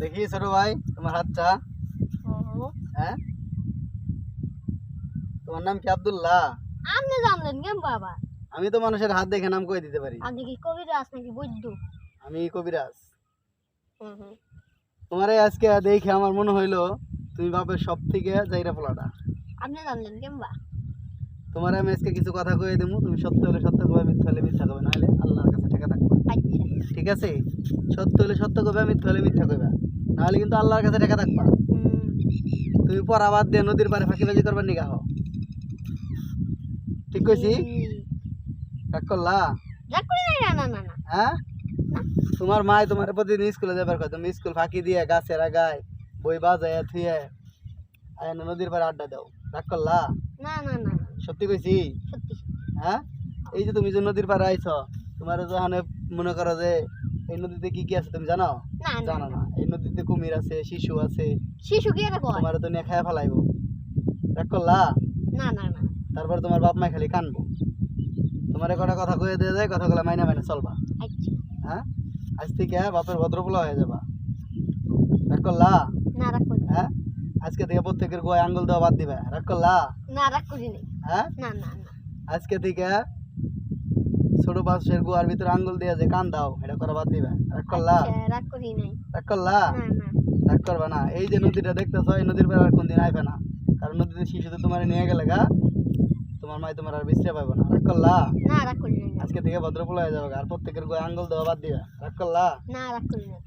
দেখি ছোট ভাই তোমার হাতটা। হ্যাঁ, তোমার নাম কি আব্দুল্লাহ? আপনি জানলেন কেন বাবা? আমি তো মানুষের হাত দেখে নাম কই দিতে পারি। আপনি কি কবিরাজ নাকি বৈদ্য? আমি কবিরাজ। তোমারে আজকে দেখে আমার মনে হইলো তুমি বাপের সব থেকে যাইরা পোলাটা। আপনি জানলেন কেন বা? তোমার আমি আজকে কিছু কথা কয়ে দেবো, তুমি সত্য হলে সত্য কবে, মিথ্যা হলে মিথ্যা কবে, নাহলে আল্লাহর কাছে ঠেকা থাকবে। আচ্ছা ঠিক আছে? সত্য হলে সত্য কবে, মিথ্যা হলে মিথ্যা কবে, নাহলে কিন্তু আল্লাহর কাছে ঠেকা থাকবা। তুমি পড়া বাদ দিয়ে নদীর পাড়ে ফাঁকিবাজি করবার নিগা হও। ঠিক কইছি? রাগ করলা? রাগ করি নাই, না না না না। হ্যাঁ, তোমার মায় তোমার প্রতিদিন স্কুলে যাবার কথা, তুমি স্কুল ফাঁকি দিয়ে গাছের আগায় বই বাজায় থুয়ে আয় নদীর পাড়ে আড্ডা দাও। রাগ করলা? না না না না, সত্যি কইছি? সত্যি। হ্যাঁ, এই যে তুমি যে নদীর পাড়ে আইছো, তোমার যখন মনে করো যে এই নদীতে কি কি আছে তুমি জানো? না না জানো না। এই নদীতে কুমির আছে, শিশু আছে, শিশু কি এটা কয়? তোমার তো নিয়ে খায়া ফেলাইবো। রাগ করলা? না না না। তারপর তোমার বাপ মাই খালি কানবো। তোমার কটা কথা কয়ে দিয়ে যায়, কথাগুলো মাইনা মাইনা চলবা। আচ্ছা। হ্যাঁ, আজ থেকে বাপের ভদ্রপোলা হয়ে যাবা। রাগ করলা? না রাগ করি নাই। হ্যাঁ, আজকে থেকে প্রত্যেকের গোয়ায় আঙ্গুল দেওয়া বাদ দিবা। রাগ করলা? না রাগ করি নাই। হ্যাঁ, না না না। আজকে থেকে ছোট বাচ্চার গোয়ার ভিতরে আঙ্গুল দিয়ে যে কান দাও, এটা করা বাদ দিবা। রাগ করলা? আচ্ছা, রাগ করি নাই। রাগ করলা? না না। রাগ করবা না। এই যে নদীটা দেখতেছো, এই নদীর পাড়ে আর কোনদিন আইবে না, কারণ নদীতে শিশুতে তোমার নিয়ে গেলে গা তোমার মাই তোমার আর বিশ্রে পাইবো না। রাগ করলা? না রাগ করি নাই। আজকে থেকে ভদ্রপোলা হয়ে যাবে আর প্রত্যেকের গোয়ায় আঙ্গুল দেওয়া বাদ দিবা। রাগ করলা? না রাগ করি নাই।